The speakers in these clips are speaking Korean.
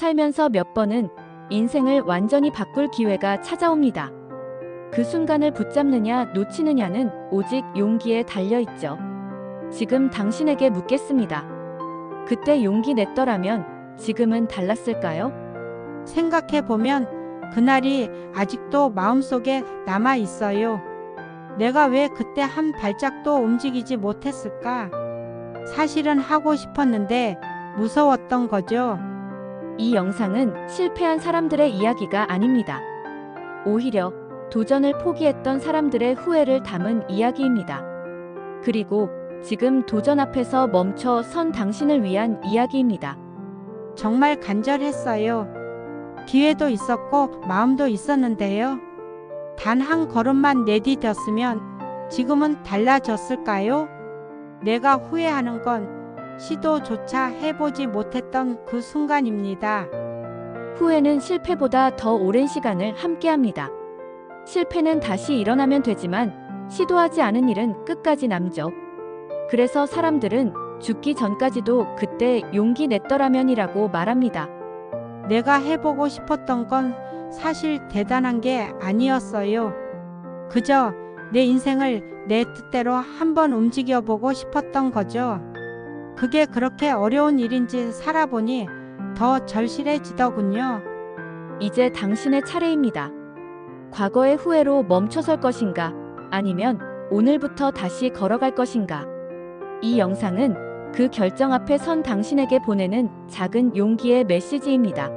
살면서 몇 번은 인생을 완전히 바꿀 기회가 찾아옵니다. 그 순간을 붙잡느냐 놓치느냐는 오직 용기에 달려있죠. 지금 당신에게 묻겠습니다. 그때 용기 냈더라면 지금은 달랐을까요? 생각해보면 그날이 아직도 마음속에 남아 있어요. 내가 왜 그때 한 발짝도 움직이지 못했을까? 사실은 하고 싶었는데 무서웠던 거죠. 이 영상은 실패한 사람들의 이야기가 아닙니다. 오히려 도전을 포기했던 사람들의 후회를 담은 이야기입니다. 그리고 지금 도전 앞에서 멈춰 선 당신을 위한 이야기입니다. 정말 간절했어요. 기회도 있었고 마음도 있었는데요. 단 한 걸음만 내디뎠으면 지금은 달라졌을까요? 내가 후회하는 건 시도조차 해보지 못했던 그 순간입니다. 후회는 실패보다 더 오랜 시간을 함께합니다. 실패는 다시 일어나면 되지만 시도하지 않은 일은 끝까지 남죠. 그래서 사람들은 죽기 전까지도 그때 용기 냈더라면이라고 말합니다. 내가 해보고 싶었던 건 사실 대단한 게 아니었어요. 그저 내 인생을 내 뜻대로 한번 움직여보고 싶었던 거죠. 그게 그렇게 어려운 일인지 살아보니 더 절실해지더군요. 이제 당신의 차례입니다. 과거의 후회로 멈춰설 것인가? 아니면 오늘부터 다시 걸어갈 것인가? 이 영상은 그 결정 앞에 선 당신에게 보내는 작은 용기의 메시지입니다.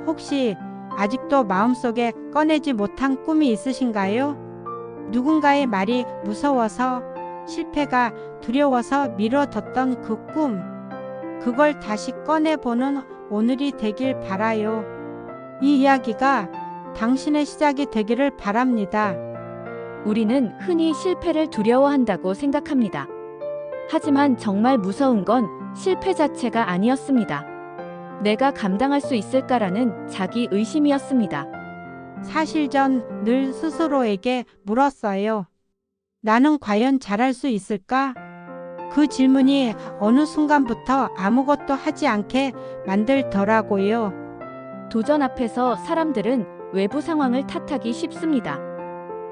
혹시 아직도 마음속에 꺼내지 못한 꿈이 있으신가요? 누군가의 말이 무서워서, 실패가 두려워서 미뤄뒀던 그 꿈, 그걸 다시 꺼내보는 오늘이 되길 바라요. 이 이야기가 당신의 시작이 되기를 바랍니다. 우리는 흔히 실패를 두려워한다고 생각합니다. 하지만 정말 무서운 건 실패 자체가 아니었습니다. 내가 감당할 수 있을까라는 자기 의심이었습니다. 사실 전 늘 스스로에게 물었어요. 나는 과연 잘할 수 있을까? 그 질문이 어느 순간부터 아무것도 하지 않게 만들더라고요. 도전 앞에서 사람들은 외부 상황을 탓하기 쉽습니다.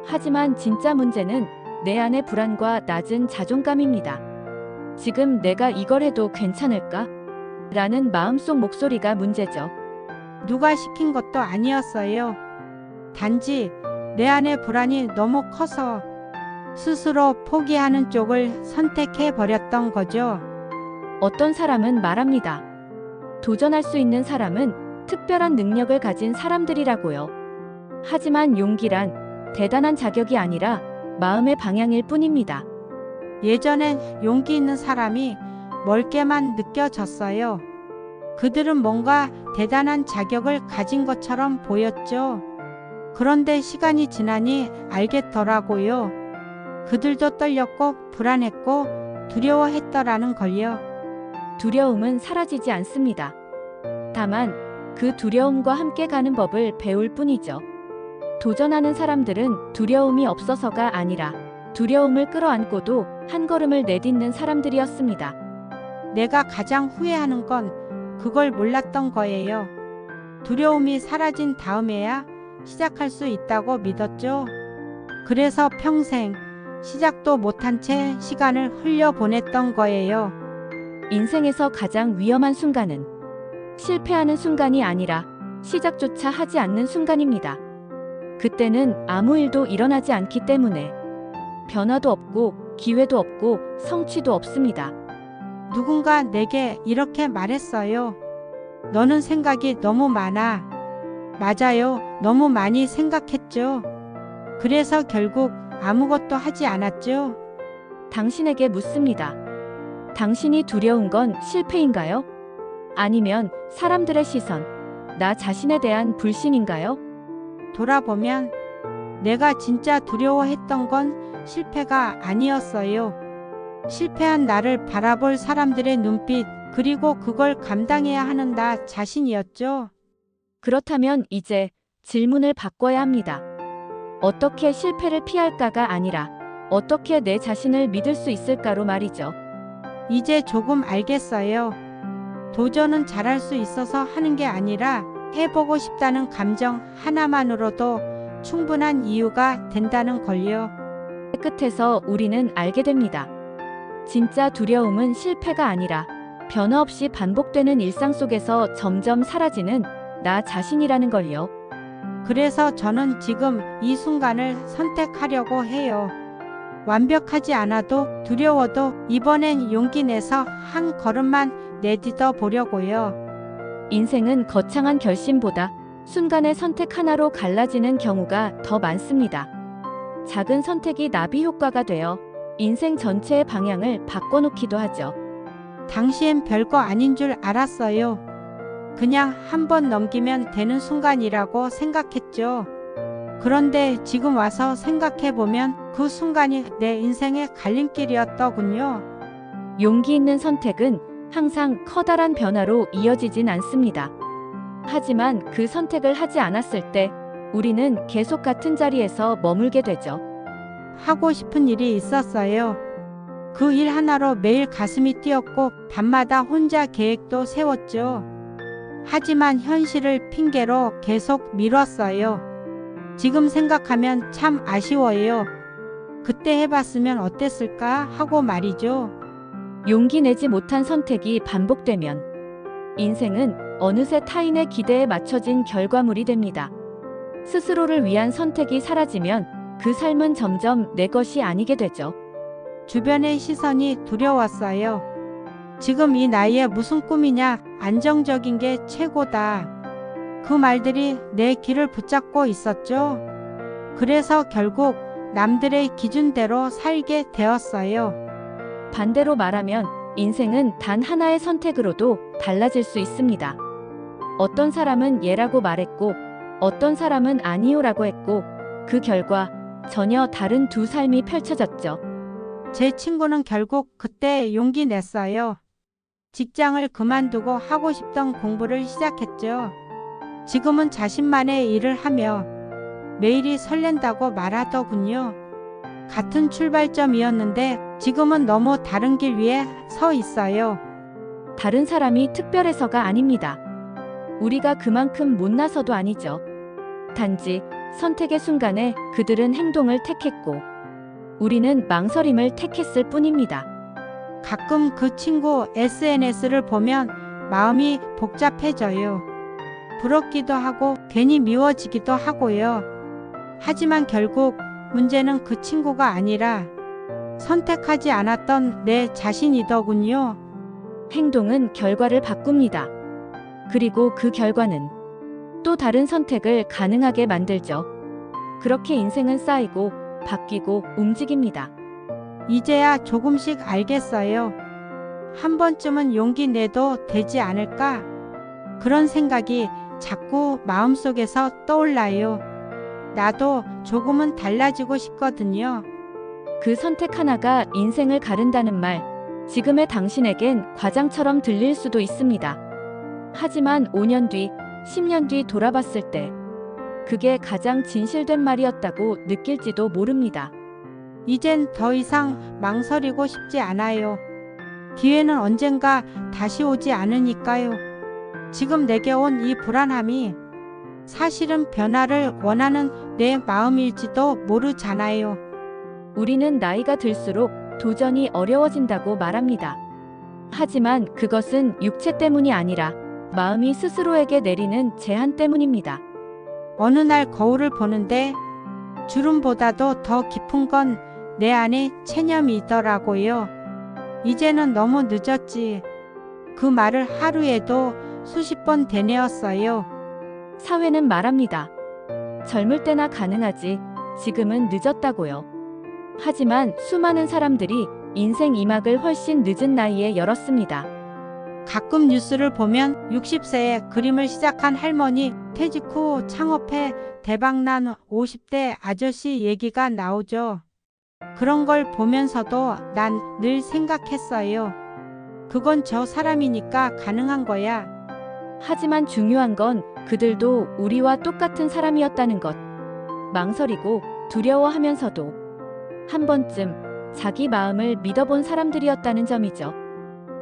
하지만 진짜 문제는 내 안의 불안과 낮은 자존감입니다. 지금 내가 이걸 해도 괜찮을까? 라는 마음속 목소리가 문제죠. 누가 시킨 것도 아니었어요. 단지 내 안의 불안이 너무 커서 스스로 포기하는 쪽을 선택해 버렸던 거죠. 어떤 사람은 말합니다. 도전할 수 있는 사람은 특별한 능력을 가진 사람들이라고요. 하지만 용기란 대단한 자격이 아니라 마음의 방향일 뿐입니다. 예전엔 용기 있는 사람이 멀게만 느껴졌어요. 그들은 뭔가 대단한 자격을 가진 것처럼 보였죠. 그런데 시간이 지나니 알겠더라고요. 그들도 떨렸고 불안했고 두려워했더라는 걸요. 두려움은 사라지지 않습니다. 다만 그 두려움과 함께 가는 법을 배울 뿐이죠. 도전하는 사람들은 두려움이 없어서가 아니라 두려움을 끌어안고도 한 걸음을 내딛는 사람들이었습니다. 내가 가장 후회하는 건 그걸 몰랐던 거예요. 두려움이 사라진 다음에야 시작할 수 있다고 믿었죠. 그래서 평생 시작도 못한 채 시간을 흘려보냈던 거예요. 인생에서 가장 위험한 순간은 실패하는 순간이 아니라 시작조차 하지 않는 순간입니다. 그때는 아무 일도 일어나지 않기 때문에 변화도 없고 기회도 없고 성취도 없습니다. 누군가 내게 이렇게 말했어요. 너는 생각이 너무 많아. 맞아요. 너무 많이 생각했죠. 그래서 결국 아무것도 하지 않았죠. 당신에게 묻습니다. 당신이 두려운 건 실패인가요? 아니면 사람들의 시선, 나 자신에 대한 불신인가요? 돌아보면 내가 진짜 두려워했던 건 실패가 아니었어요. 실패한 나를 바라볼 사람들의 눈빛, 그리고 그걸 감당해야 하는 나 자신이었죠. 그렇다면 이제 질문을 바꿔야 합니다. 어떻게 실패를 피할까가 아니라 어떻게 내 자신을 믿을 수 있을까로 말이죠. 이제 조금 알겠어요. 도전은 잘할 수 있어서 하는 게 아니라 해보고 싶다는 감정 하나만으로도 충분한 이유가 된다는 걸요. 끝에서 우리는 알게 됩니다. 진짜 두려움은 실패가 아니라 변화 없이 반복되는 일상 속에서 점점 사라지는 나 자신이라는 걸요. 그래서 저는 지금 이 순간을 선택하려고 해요. 완벽하지 않아도 두려워도 이번엔 용기 내서 한 걸음만 내딛어 보려고요. 인생은 거창한 결심보다 순간의 선택 하나로 갈라지는 경우가 더 많습니다. 작은 선택이 나비 효과가 되어 인생 전체의 방향을 바꿔놓기도 하죠. 당시엔 별거 아닌 줄 알았어요. 그냥 한 번 넘기면 되는 순간이라고 생각했죠. 그런데 지금 와서 생각해보면 그 순간이 내 인생의 갈림길이었더군요. 용기 있는 선택은 항상 커다란 변화로 이어지진 않습니다. 하지만 그 선택을 하지 않았을 때 우리는 계속 같은 자리에서 머물게 되죠. 하고 싶은 일이 있었어요. 그 일 하나로 매일 가슴이 뛰었고 밤마다 혼자 계획도 세웠죠. 하지만 현실을 핑계로 계속 미뤘어요. 지금 생각하면 참 아쉬워요. 그때 해봤으면 어땠을까 하고 말이죠. 용기 내지 못한 선택이 반복되면 인생은 어느새 타인의 기대에 맞춰진 결과물이 됩니다. 스스로를 위한 선택이 사라지면 그 삶은 점점 내 것이 아니게 되죠. 주변의 시선이 두려웠어요. 지금 이 나이에 무슨 꿈이냐, 안정적인 게 최고다. 그 말들이 내 길을 붙잡고 있었죠. 그래서 결국 남들의 기준대로 살게 되었어요. 반대로 말하면 인생은 단 하나의 선택으로도 달라질 수 있습니다. 어떤 사람은 예라고 말했고 어떤 사람은 아니요라고 했고 그 결과 전혀 다른 두 삶이 펼쳐졌죠. 제 친구는 결국 그때 용기 냈어요. 직장을 그만두고 하고 싶던 공부를 시작했죠. 지금은 자신만의 일을 하며 매일이 설렌다고 말하더군요. 같은 출발점이었는데 지금은 너무 다른 길 위에 서 있어요. 다른 사람이 특별해서가 아닙니다. 우리가 그만큼 못나서도 아니죠. 단지 선택의 순간에 그들은 행동을 택했고 우리는 망설임을 택했을 뿐입니다. 가끔 그 친구 SNS를 보면 마음이 복잡해져요. 부럽기도 하고 괜히 미워지기도 하고요. 하지만 결국 문제는 그 친구가 아니라 선택하지 않았던 내 자신이더군요. 행동은 결과를 바꿉니다. 그리고 그 결과는 또 다른 선택을 가능하게 만들죠. 그렇게 인생은 쌓이고 바뀌고 움직입니다. 이제야 조금씩 알겠어요. 한 번쯤은 용기 내도 되지 않을까? 그런 생각이 자꾸 마음속에서 떠올라요. 나도 조금은 달라지고 싶거든요. 그 선택 하나가 인생을 가른다는 말, 지금의 당신에겐 과장처럼 들릴 수도 있습니다. 하지만 5년 뒤, 10년 뒤 돌아봤을 때 그게 가장 진실된 말이었다고 느낄지도 모릅니다. 이젠 더 이상 망설이고 싶지 않아요. 기회는 언젠가 다시 오지 않으니까요. 지금 내게 온 이 불안함이 사실은 변화를 원하는 내 마음일지도 모르잖아요. 우리는 나이가 들수록 도전이 어려워진다고 말합니다. 하지만 그것은 육체 때문이 아니라 마음이 스스로에게 내리는 제한 때문입니다. 어느 날 거울을 보는데 주름보다도 더 깊은 건 내 안에 체념이 있더라고요. 이제는 너무 늦었지. 그 말을 하루에도 수십 번 되뇌었어요. 사회는 말합니다. 젊을 때나 가능하지, 지금은 늦었다고요. 하지만 수많은 사람들이 인생 2막을 훨씬 늦은 나이에 열었습니다. 가끔 뉴스를 보면 60세에 그림을 시작한 할머니, 퇴직 후 창업해 대박난 50대 아저씨 얘기가 나오죠. 그런 걸 보면서도 난 늘 생각했어요. 그건 저 사람이니까 가능한 거야. 하지만 중요한 건 그들도 우리와 똑같은 사람이었다는 것. 망설이고 두려워하면서도 한 번쯤 자기 마음을 믿어본 사람들이었다는 점이죠.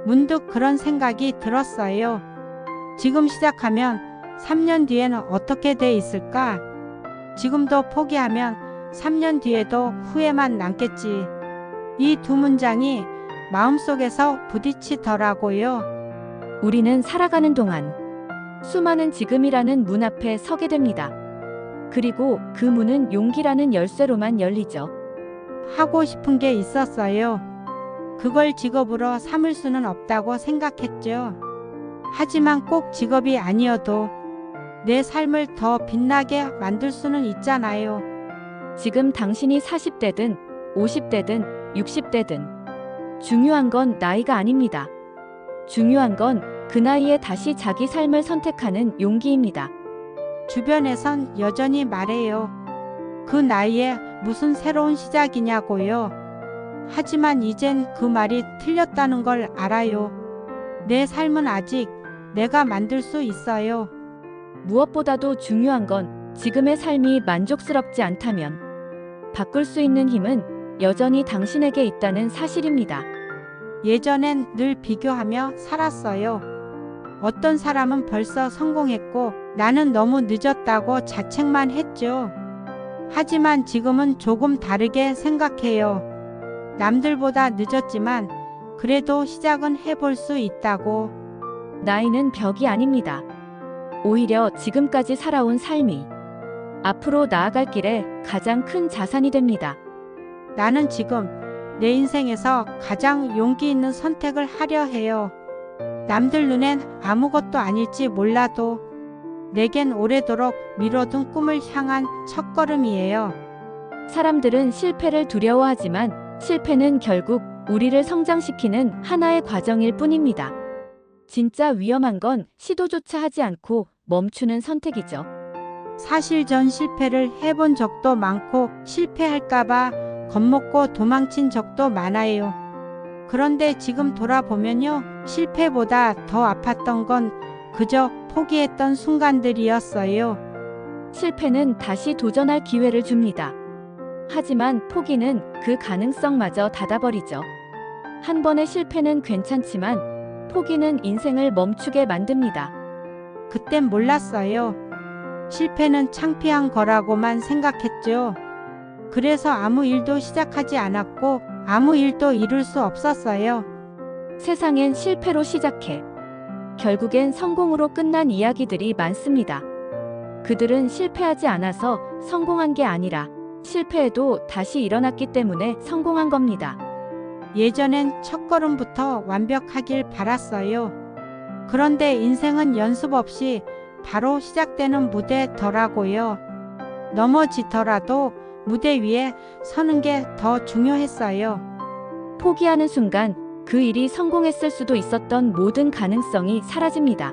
문득 그런 생각이 들었어요. 지금 시작하면 3년 뒤에는 어떻게 돼 있을까? 지금도 포기하면 3년 뒤에도 후회만 남겠지. 이 두 문장이 마음속에서 부딪히더라고요. 우리는 살아가는 동안 수많은 지금이라는 문 앞에 서게 됩니다. 그리고 그 문은 용기라는 열쇠로만 열리죠. 하고 싶은 게 있었어요. 그걸 직업으로 삼을 수는 없다고 생각했죠. 하지만 꼭 직업이 아니어도 내 삶을 더 빛나게 만들 수는 있잖아요. 지금 당신이 40대든 50대든 60대든 중요한 건 나이가 아닙니다. 중요한 건 그 나이에 다시 자기 삶을 선택하는 용기입니다. 주변에선 여전히 말해요. 그 나이에 무슨 새로운 시작이냐고요. 하지만 이젠 그 말이 틀렸다는 걸 알아요. 내 삶은 아직 내가 만들 수 있어요. 무엇보다도 중요한 건 지금의 삶이 만족스럽지 않다면 바꿀 수 있는 힘은 여전히 당신에게 있다는 사실입니다. 예전엔 늘 비교하며 살았어요. 어떤 사람은 벌써 성공했고 나는 너무 늦었다고 자책만 했죠. 하지만 지금은 조금 다르게 생각해요. 남들보다 늦었지만 그래도 시작은 해볼 수 있다고. 나이는 벽이 아닙니다. 오히려 지금까지 살아온 삶이 앞으로 나아갈 길에 가장 큰 자산이 됩니다. 나는 지금 내 인생에서 가장 용기 있는 선택을 하려 해요. 남들 눈엔 아무것도 아닐지 몰라도 내겐 오래도록 미뤄둔 꿈을 향한 첫걸음이에요. 사람들은 실패를 두려워하지만 실패는 결국 우리를 성장시키는 하나의 과정일 뿐입니다. 진짜 위험한 건 시도조차 하지 않고 멈추는 선택이죠. 사실 전 실패를 해본 적도 많고 실패할까봐 겁먹고 도망친 적도 많아요. 그런데 지금 돌아보면요. 실패보다 더 아팠던 건 그저 포기했던 순간들이었어요. 실패는 다시 도전할 기회를 줍니다. 하지만 포기는 그 가능성마저 닫아버리죠. 한 번의 실패는 괜찮지만 포기는 인생을 멈추게 만듭니다. 그땐 몰랐어요. 실패는 창피한 거라고만 생각했죠. 그래서 아무 일도 시작하지 않았고 아무 일도 이룰 수 없었어요. 세상엔 실패로 시작해 결국엔 성공으로 끝난 이야기들이 많습니다. 그들은 실패하지 않아서 성공한 게 아니라 실패해도 다시 일어났기 때문에 성공한 겁니다. 예전엔 첫걸음부터 완벽하길 바랐어요. 그런데 인생은 연습 없이 바로 시작되는 무대더라고요. 넘어지더라도 무대 위에 서는 게 더 중요했어요. 포기하는 순간 그 일이 성공했을 수도 있었던 모든 가능성이 사라집니다.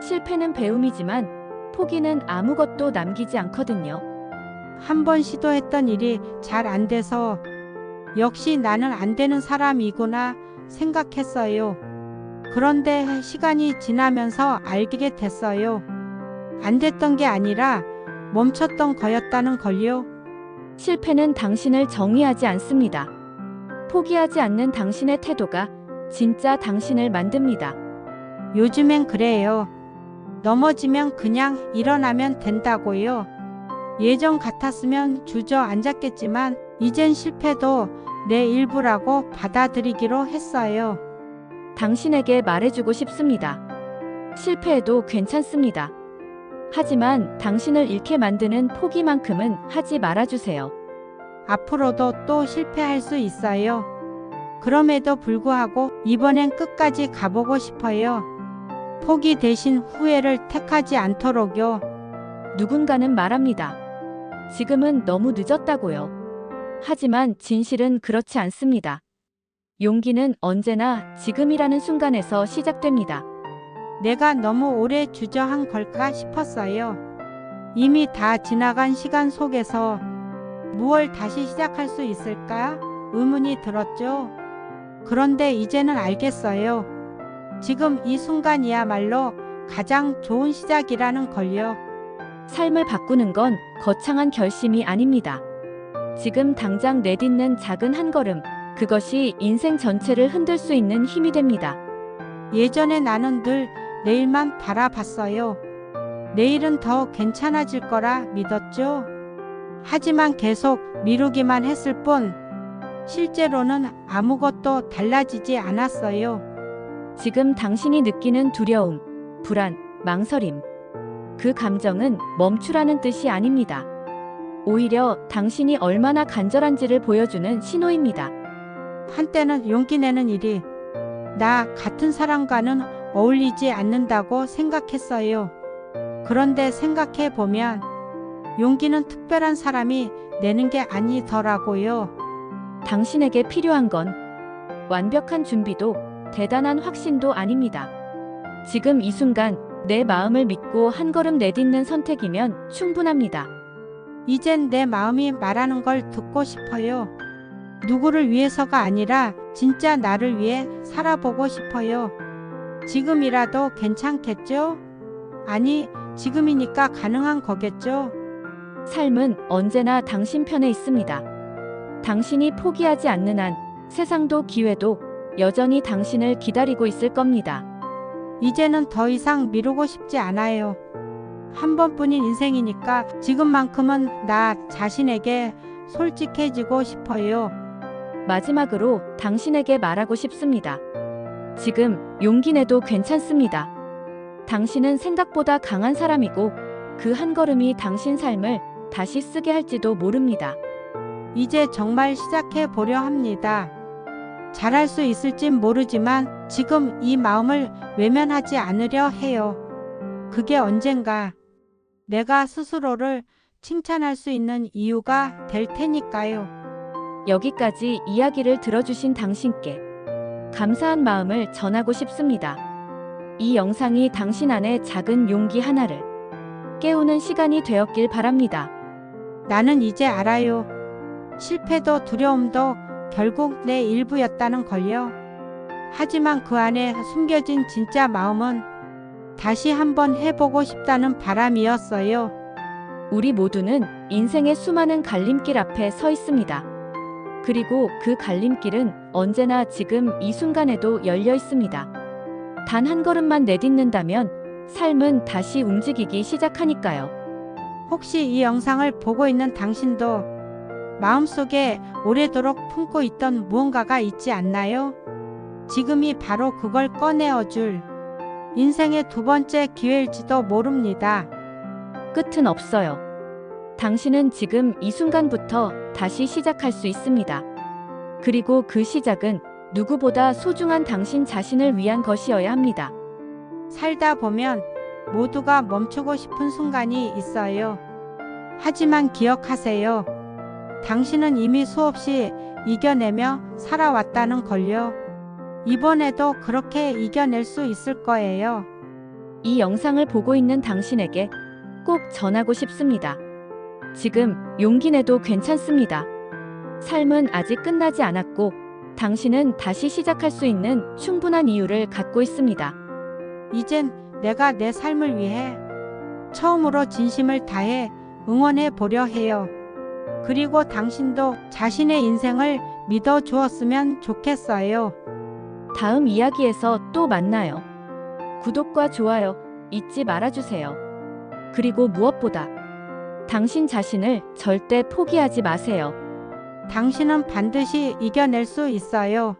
실패는 배움이지만 포기는 아무것도 남기지 않거든요. 한 번 시도했던 일이 잘 안 돼서 역시 나는 안 되는 사람이구나 생각했어요. 그런데 시간이 지나면서 알게 됐어요. 안 됐던 게 아니라 멈췄던 거였다는 걸요. 실패는 당신을 정의하지 않습니다. 포기하지 않는 당신의 태도가 진짜 당신을 만듭니다. 요즘엔 그래요. 넘어지면 그냥 일어나면 된다고요. 예전 같았으면 주저앉았겠지만 이젠 실패도 내 일부라고 받아들이기로 했어요. 당신에게 말해주고 싶습니다. 실패해도 괜찮습니다. 하지만 당신을 잃게 만드는 포기만큼은 하지 말아주세요. 앞으로도 또 실패할 수 있어요. 그럼에도 불구하고 이번엔 끝까지 가보고 싶어요. 포기 대신 후회를 택하지 않도록요. 누군가는 말합니다. 지금은 너무 늦었다고요. 하지만 진실은 그렇지 않습니다. 용기는 언제나 지금이라는 순간에서 시작됩니다. 내가 너무 오래 주저한 걸까 싶었어요. 이미 다 지나간 시간 속에서 무얼 다시 시작할 수 있을까? 의문이 들었죠. 그런데 이제는 알겠어요. 지금 이 순간이야말로 가장 좋은 시작이라는 걸요. 삶을 바꾸는 건 거창한 결심이 아닙니다. 지금 당장 내딛는 작은 한 걸음, 그것이 인생 전체를 흔들 수 있는 힘이 됩니다. 예전에 나는 늘 내일만 바라봤어요. 내일은 더 괜찮아질 거라 믿었죠. 하지만 계속 미루기만 했을 뿐 실제로는 아무것도 달라지지 않았어요. 지금 당신이 느끼는 두려움, 불안, 망설임. 그 감정은 멈추라는 뜻이 아닙니다. 오히려 당신이 얼마나 간절한지를 보여주는 신호입니다. 한때는 용기 내는 일이 나 같은 사람과는 어울리지 않는다고 생각했어요. 그런데 생각해 보면 용기는 특별한 사람이 내는 게 아니더라고요. 당신에게 필요한 건 완벽한 준비도 대단한 확신도 아닙니다. 지금 이 순간 내 마음을 믿고 한 걸음 내딛는 선택이면 충분합니다. 이젠 내 마음이 말하는 걸 듣고 싶어요. 누구를 위해서가 아니라 진짜 나를 위해 살아보고 싶어요. 지금이라도 괜찮겠죠? 아니, 지금이니까 가능한 거겠죠? 삶은 언제나 당신 편에 있습니다. 당신이 포기하지 않는 한 세상도 기회도 여전히 당신을 기다리고 있을 겁니다. 이제는 더 이상 미루고 싶지 않아요. 한 번뿐인 인생이니까 지금만큼은 나 자신에게 솔직해지고 싶어요. 마지막으로 당신에게 말하고 싶습니다. 지금 용기 내도 괜찮습니다. 당신은 생각보다 강한 사람이고 그 한 걸음이 당신 삶을 다시 쓰게 할지도 모릅니다. 이제 정말 시작해 보려 합니다. 잘할 수 있을진 모르지만 지금 이 마음을 외면하지 않으려 해요. 그게 언젠가 내가 스스로를 칭찬할 수 있는 이유가 될 테니까요. 여기까지 이야기를 들어주신 당신께 감사한 마음을 전하고 싶습니다. 이 영상이 당신 안에 작은 용기 하나를 깨우는 시간이 되었길 바랍니다. 나는 이제 알아요. 실패도 두려움도 결국 내 일부였다는 걸요. 하지만 그 안에 숨겨진 진짜 마음은 다시 한번 해보고 싶다는 바람이었어요. 우리 모두는 인생의 수많은 갈림길 앞에 서 있습니다. 그리고 그 갈림길은 언제나 지금 이 순간에도 열려 있습니다. 단 한 걸음만 내딛는다면 삶은 다시 움직이기 시작하니까요. 혹시 이 영상을 보고 있는 당신도 마음속에 오래도록 품고 있던 무언가가 있지 않나요? 지금이 바로 그걸 꺼내어줄 인생의 두 번째 기회일지도 모릅니다. 끝은 없어요. 당신은 지금 이 순간부터 다시 시작할 수 있습니다. 그리고 그 시작은 누구보다 소중한 당신 자신을 위한 것이어야 합니다. 살다 보면 모두가 멈추고 싶은 순간이 있어요. 하지만 기억하세요. 당신은 이미 수없이 이겨내며 살아왔다는 걸요. 이번에도 그렇게 이겨낼 수 있을 거예요. 이 영상을 보고 있는 당신에게 꼭 전하고 싶습니다. 지금 용기 내도 괜찮습니다. 삶은 아직 끝나지 않았고 당신은 다시 시작할 수 있는 충분한 이유를 갖고 있습니다. 이젠 내가 내 삶을 위해 처음으로 진심을 다해 응원해 보려 해요. 그리고 당신도 자신의 인생을 믿어 주었으면 좋겠어요. 다음 이야기에서 또 만나요. 구독과 좋아요 잊지 말아주세요. 그리고 무엇보다 당신 자신을 절대 포기하지 마세요. 당신은 반드시 이겨낼 수 있어요.